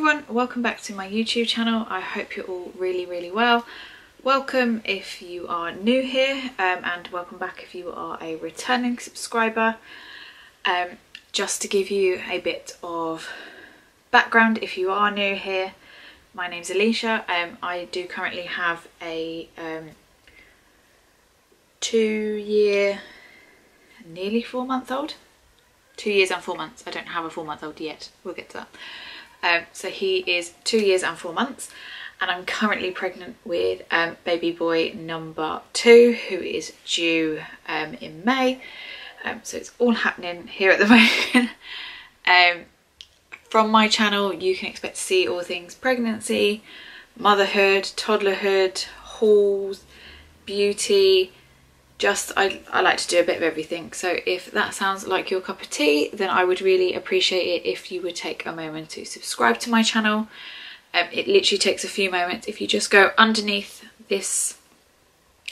everyone, welcome back to my YouTube channel. I hope you're all really well. Welcome if you are new here, and welcome back if you are a returning subscriber. Just to give you a bit of background if you are new here, my name's Elisha. I do currently have a 2-year, nearly 4-month-old. 2 years and 4 months. I don't have a 4-month-old yet. We'll get to that. So he is 2 years and 4 months, and I'm currently pregnant with baby boy number 2, who is due in May. So it's all happening here at the moment. From my channel, you can expect to see all things pregnancy, motherhood, toddlerhood, hauls, beauty. I like to do a bit of everything. So if that sounds like your cup of tea, then I would really appreciate it if you would take a moment to subscribe to my channel. It literally takes a few moments. If you just go underneath this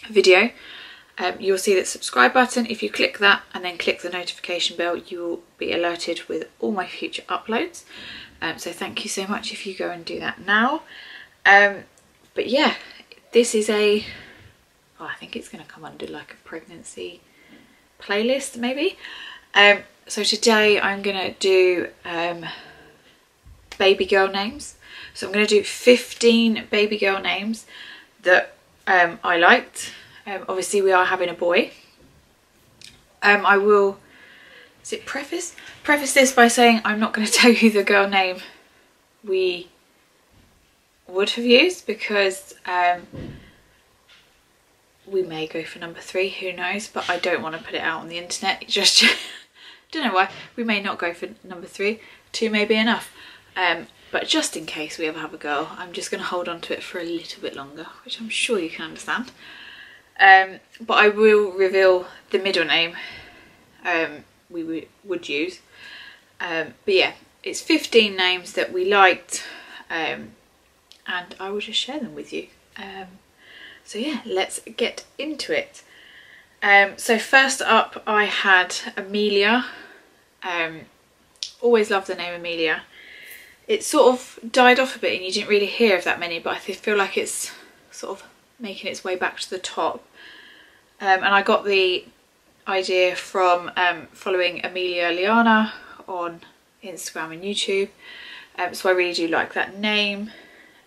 video, you'll see that subscribe button. If you click that and then click the notification bell, you will be alerted with all my future uploads. So thank you so much if you go and do that now. But yeah, this is I think it's going to come under like a pregnancy playlist maybe. So today I'm going to do baby girl names. So I'm going to do 15 baby girl names that I liked. Obviously we are having a boy. I will preface this by saying I'm not going to tell you the girl name we would have used, because we may go for number 3, who knows, but I don't want to put it out on the internet. Just don't know why. We may not go for number 3. 2 may be enough. But just in case we ever have a girl, I'm just going to hold on to it for a little bit longer, which I'm sure you can understand. But I will reveal the middle name we would use. But yeah, it's 15 names that we liked, and I will just share them with you. So yeah, let's get into it. So first up I had Amelia. Always loved the name Amelia. It sort of died off a bit and you didn't really hear of that many, but I feel like it's sort of making its way back to the top. And I got the idea from following Amelia Liana on Instagram and YouTube. So I really do like that name.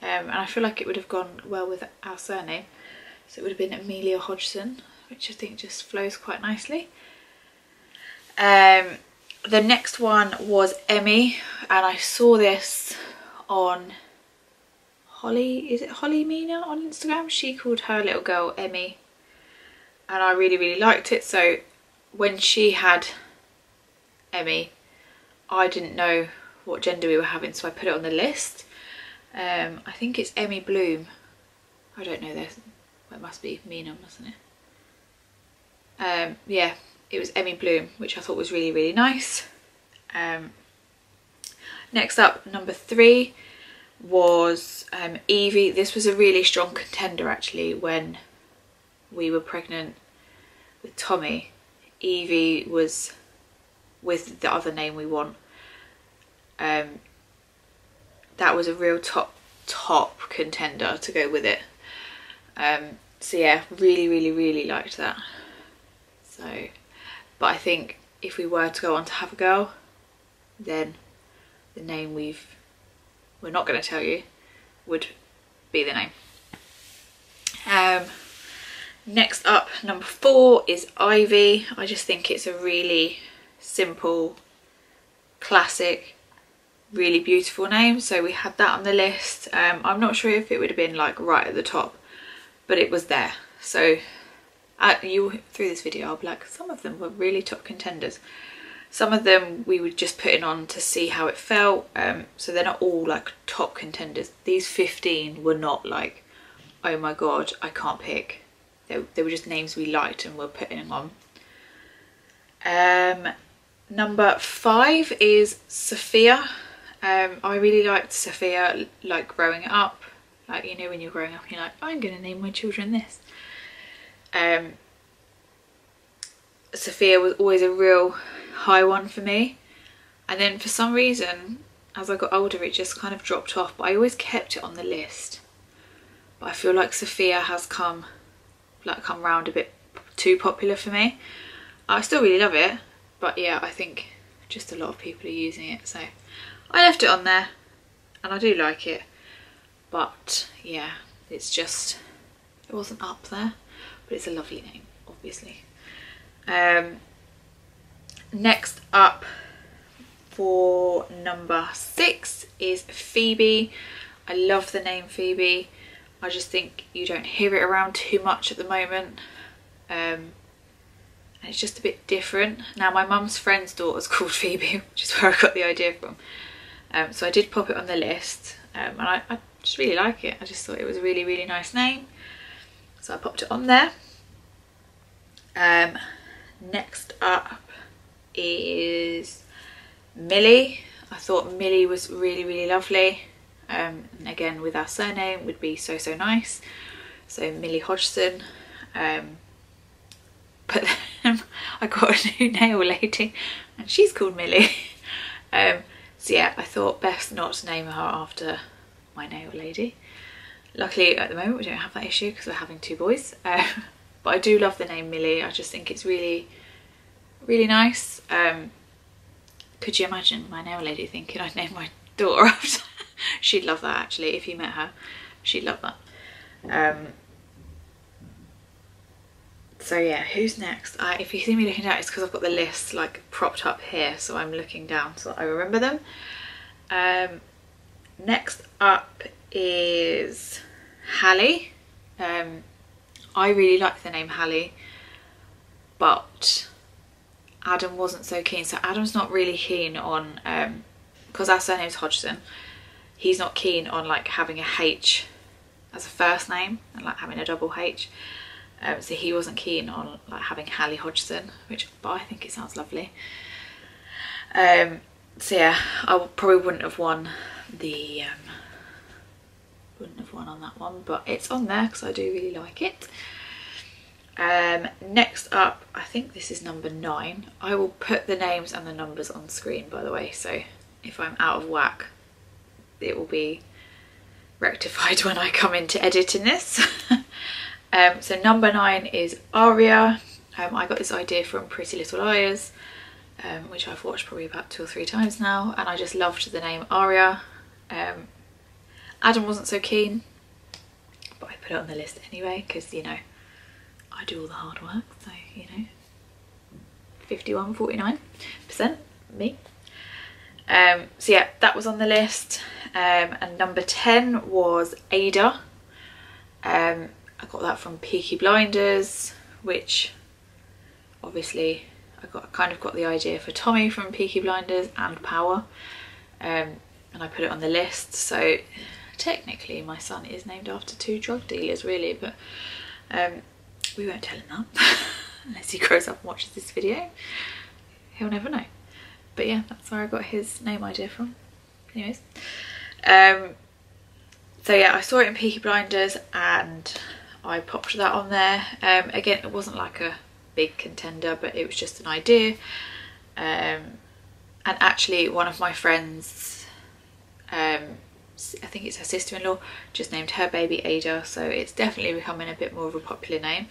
And I feel like it would have gone well with our surname. So it would have been Elisha Hodgson, which I think just flows quite nicely. The next one was EMMIE, and I saw this on HALLIE, is it HALLIE Mina on Instagram? She called her little girl EMMIE, and I really liked it. So when she had EMMIE, I didn't know what gender we were having, so I put it on the list. I think it's EMMIE Bloom. I don't know this. It must be Mina, mustn't it? Yeah, it was EMMIE Bloom, which I thought was really nice. Next up, number 3 was EVIE. This was a really strong contender actually when we were pregnant with Tommy. EVIE was with the other name we want. That was a real top contender to go with it. So yeah, really liked that. So, but I think if we were to go on to have a girl, then the name we're not going to tell you would be the name. Next up, number 4 is Ivy. I just think it's a really simple, classic, really beautiful name, so we had that on the list. I'm not sure if it would have been like right at the top, but it was there. So through this video I'll be like, some of them were really top contenders. Some of them we were just putting on to see how it felt, so they're not all like top contenders. These 15 were not like, oh my god, I can't pick. They were just names we liked and we're putting them on. Number 5 is Sophia. I really liked Sophia, like growing up. Like, you know, when you're growing up and you're like, I'm going to name my children this. Sophia was always a real high one for me. And then for some reason, as I got older it just kind of dropped off, but I always kept it on the list. But I feel like SOPHIA has come round a bit too popular for me. I still really love it, but yeah, I think just a lot of people are using it, so I left it on there and I do like it. But yeah, it's just, it wasn't up there, but it's a lovely name, obviously. Next up for number 6 is Phoebe. I love the name Phoebe. I just think you don't hear it around too much at the moment. And it's just a bit different. Now my mum's friend's daughter's called Phoebe, which is where I got the idea from. So I did pop it on the list, and I just really like it. I just thought it was a really, really nice name, so I popped it on there. Next up is Millie. I thought Millie was really, really lovely. And again, with our surname would be so nice. So Elisha Hodgson. But then I got a new nail lady and she's called Millie. So yeah, I thought best not to name her after my nail lady. Luckily at the moment we don't have that issue because we're having 2 boys. But I do love the name Millie. I just think it's really, really nice. Could you imagine my nail lady thinking I'd name my daughter after? She'd love that actually. If you met her, she'd love that. So yeah, who's next? If you see me looking down, it's because I've got the list like propped up here, so I'm looking down so I remember them. Next up is Hallie. I really like the name Hallie, but Adam wasn't so keen. So Adam's not really keen on, because our surname's Hodgson, he's not keen on like having a H as a first name and like having a double H. So he wasn't keen on like having Hallie Hodgson, but I think it sounds lovely. So yeah, I probably wouldn't have won on that one, but it's on there because I do really like it. Next up, I think this is number 9. I will put the names and the numbers on screen, by the way, so if I'm out of whack it will be rectified when I come into editing this. So number 9 is Aria. I got this idea from Pretty Little Liars, which I've watched probably about 2 or 3 times now, and I just loved the name Aria. Adam wasn't so keen, but I put it on the list anyway because, you know, I do all the hard work, so, you know, 49% me. So yeah, that was on the list. And number 10 was Ada. I got that from Peaky Blinders, which obviously I kind of got the idea for Tommy from Peaky Blinders and Power, and I put it on the list. So technically my son is named after 2 drug dealers really, but we won't tell him that unless he grows up and watches this video. He'll never know. But yeah, that's where I got his name idea from. Anyways, so yeah, I saw it in Peaky Blinders and I popped that on there. Again, it wasn't like a big contender, but it was just an idea. And actually one of my friends, I think it's her sister-in-law, just named her baby Ada, so it's definitely becoming a bit more of a popular name.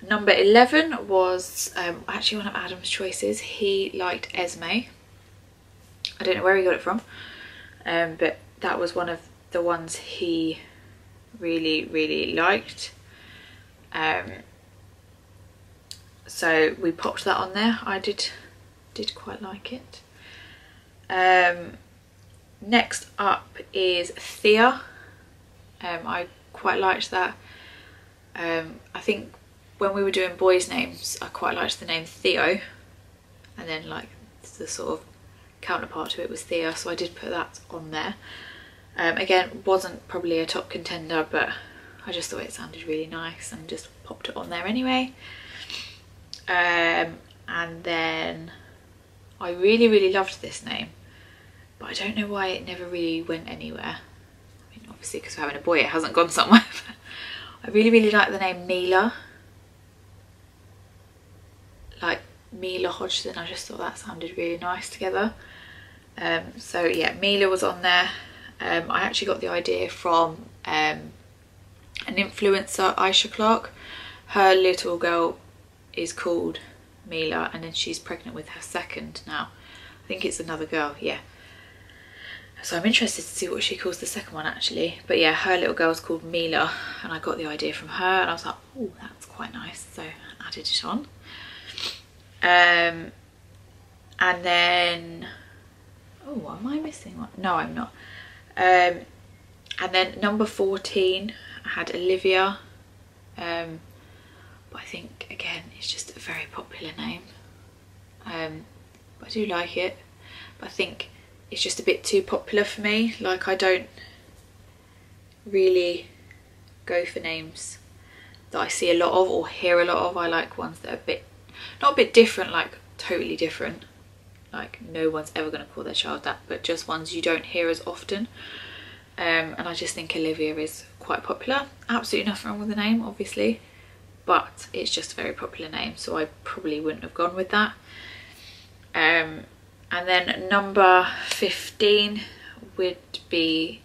Number 11 was actually one of Adam's choices. He liked Esme. I don't know where he got it from, but that was one of the ones he really liked. So we popped that on there. I did quite like it. Next up is THEA. I quite liked that. I think when we were doing boys' names, I quite liked the name Theo, and then like the sort of counterpart to it was Thea, so I did put that on there. Again, wasn't probably a top contender, but I just thought it sounded really nice and just popped it on there anyway. And then I really loved this name, but I don't know why it never really went anywhere. I mean, obviously because we're having a boy it hasn't gone somewhere. I really like the name Mila, like Elisha Hodgson. I just thought that sounded really nice together. So yeah, MILA was on there. I actually got the idea from an influencer, Aisha Clark. Her little girl is called MILA, and then she's pregnant with her second now. I think it's another girl, yeah. So I'm interested to see what she calls the second one actually. But yeah, her little girl's called MILA, and I got the idea from her, and I was like, oh, that's quite nice. So I added it on. And then, oh, am I missing one? No, I'm not. And then number 14, I had Olivia. But I think, again, it's just a very popular name. But I do like it. But I think it's just a bit too popular for me. Like, I don't really go for names that I see a lot of or hear a lot of. I like ones that are a bit, not a bit different, like totally different. Like, no one's ever going to call their child that, but just ones you don't hear as often. And I just think Olivia is quite popular. Absolutely nothing wrong with the name, obviously, but it's just a very popular name, so I probably wouldn't have gone with that. And then number 15 would be,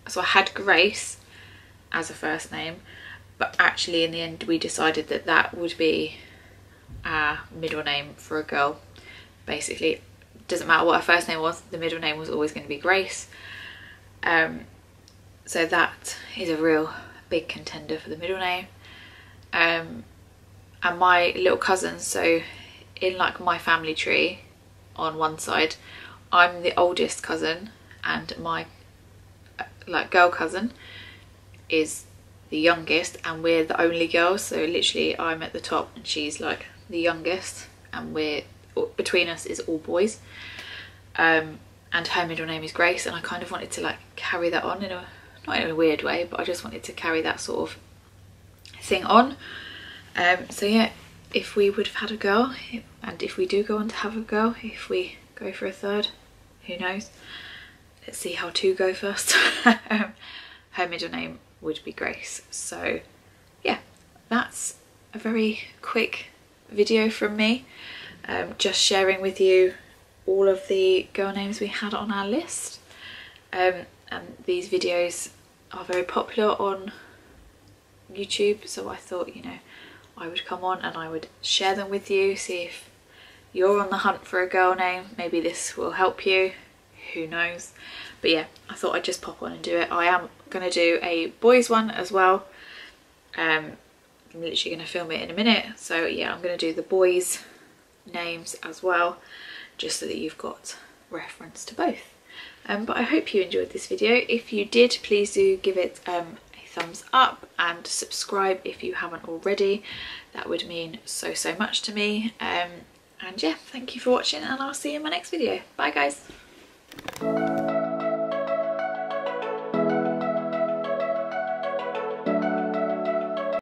so I had Grace as a first name, but actually in the end we decided that that would be our middle name for a girl. Basically, doesn't matter what her first name was, the middle name was always going to be Grace. So that is a real big contender for the middle name. And my little cousins, so in like my family tree on one side, I'm the oldest cousin, and my like girl cousin is the youngest, and we're the only girls, so literally I'm at the top and she's like the youngest, and we're, between us is all boys. And her middle name is Grace, and I kind of wanted to like carry that on in a, not in a weird way, but I just wanted to carry that sort of thing on. So yeah, if we would have had a girl, and if we do go on to have a girl, if we go for a third, who knows, let's see how two go first. Her middle name would be Grace. So yeah, that's a very quick video from me, just sharing with you all of the girl names we had on our list. And these videos are very popular on YouTube, so I thought, you know, I would come on and I would share them with you, see if you're on the hunt for a girl name. Maybe this will help you, who knows. But yeah, I thought I'd just pop on and do it. I am going to do a boys one as well. I'm literally going to film it in a minute, so yeah, I'm going to do the boys names as well, just so that you've got reference to both. But I hope you enjoyed this video. If you did, please do give it a thumbs up and subscribe if you haven't already. That would mean so much to me. And yeah, thank you for watching, and I'll see you in my next video. Bye guys.